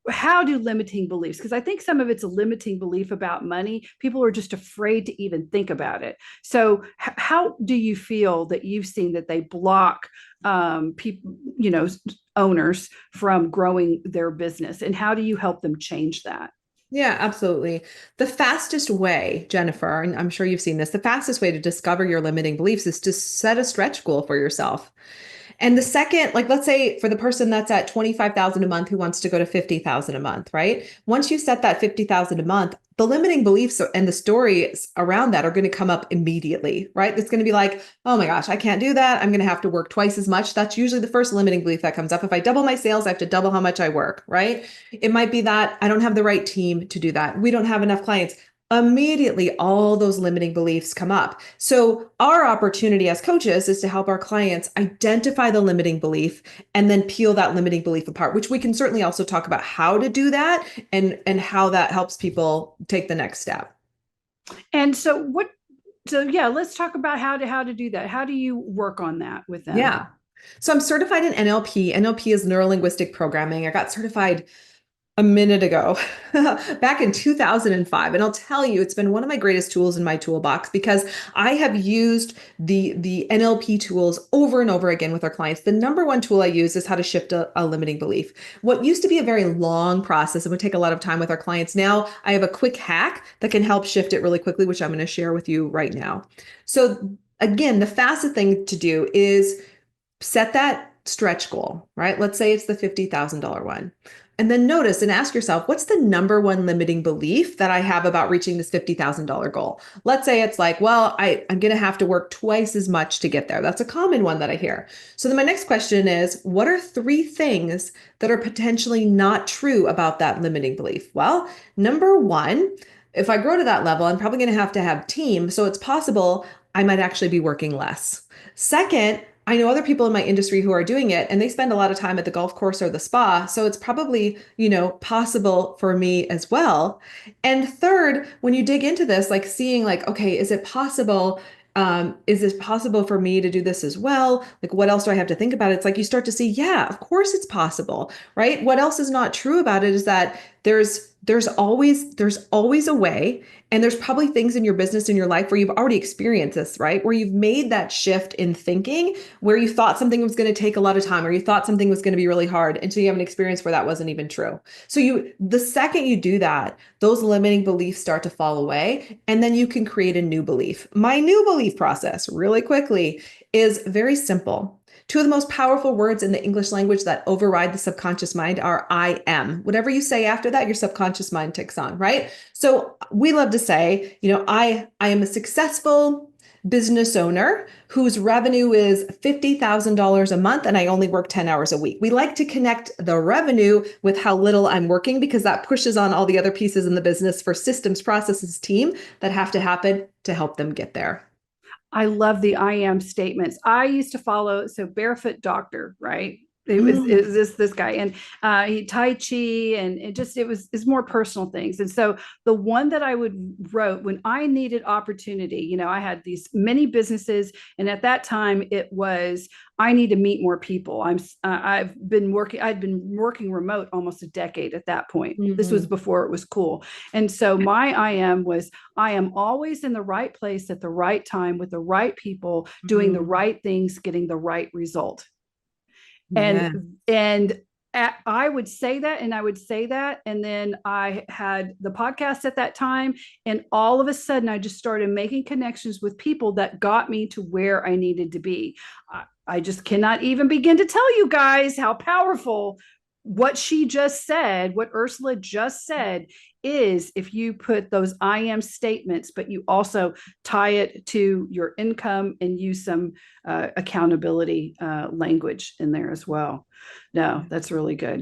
how do limiting beliefs, because I think some of it's a limiting belief about money, people are just afraid to even think about it. So how do you feel that you've seen that they block people, owners from growing their business, and how do you help them change that? Yeah, absolutely. The fastest way, Jennifer, and I'm sure you've seen this, the fastest way to discover your limiting beliefs is to set a stretch goal for yourself. And the second, like let's say for the person that's at 25,000 a month who wants to go to 50,000 a month, right? Once you set that 50,000 a month, the limiting beliefs and the stories around that are going to come up immediately, right? It's going to be like, oh my gosh, I can't do that. I'm going to have to work twice as much. That's usually the first limiting belief that comes up. If I double my sales, I have to double how much I work, right? It might be that I don't have the right team to do that. We don't have enough clients. Immediately all those limiting beliefs come up. So our opportunity as coaches is to help our clients identify the limiting belief and then peel that limiting belief apart, which we can certainly also talk about how to do that and how that helps people take the next step. And so yeah, let's talk about how to do that. How do you work on that with them? Yeah. So I'm certified in NLP. NLP is neuro linguistic programming. I got certified a minute ago, back in 2005. And I'll tell you, it's been one of my greatest tools in my toolbox because I have used the NLP tools over and over again with our clients. The number one tool I use is how to shift a limiting belief. What used to be a very long process and would take a lot of time with our clients. Now I have a quick hack that can help shift it really quickly, which I'm going to share with you right now. So again, the fastest thing to do is set that stretch goal, right? Let's say it's the $50,000 one. And then notice and ask yourself, what's the number one limiting belief that I have about reaching this $50,000 goal? Let's say it's like, well, I'm going to have to work twice as much to get there. That's a common one that I hear. So then my next question is, what are three things that are potentially not true about that limiting belief? Well, number one, if I grow to that level, I'm probably going to have team. So it's possible I might actually be working less. Second, I know other people in my industry who are doing it and they spend a lot of time at the golf course or the spa. So it's probably, possible for me as well. And third, when you dig into this, like seeing like, okay, is it possible? Is it possible for me to do this as well? Like, what else do I have to think about? It's like you start to see, yeah, of course it's possible, right? What else is not true about it is that there's always a way, and there's probably things in your business in your life where you've already experienced this, right? Where you've made that shift in thinking, where you thought something was going to take a lot of time, or you thought something was going to be really hard until you have an experience where that wasn't even true. So the second you do that, those limiting beliefs start to fall away, and then you can create a new belief. My new belief process, really quickly, is very simple. Two of the most powerful words in the English language that override the subconscious mind are I am. Whatever you say after that, your subconscious mind takes on, right? So we love to say, I am a successful business owner whose revenue is $50,000 a month and I only work 10 hours a week. We like to connect the revenue with how little I'm working because that pushes on all the other pieces in the business for systems, processes, team that have to happen to help them get there. I love the I am statements. I used to follow Barefoot Doctor, right? It was this guy, and he Tai Chi, and it was more personal things. And so the one that I would wrote when I needed opportunity, I had these many businesses, and at that time it was I need to meet more people. I'd been working remote almost a decade at that point. This was Mhm. before it was cool. And so my I am was I am always in the right place at the right time with the right people, doing the Mhm. right things, getting the right result. Yeah. And I would say that, and I would say that, and then I had the podcast at that time, and all of a sudden I just started making connections with people that got me to where I needed to be. I just cannot even begin to tell you guys how powerful what she just said, what Ursula just said, is if you put those I am statements, but you also tie it to your income and use some accountability language in there as well. No, that's really good.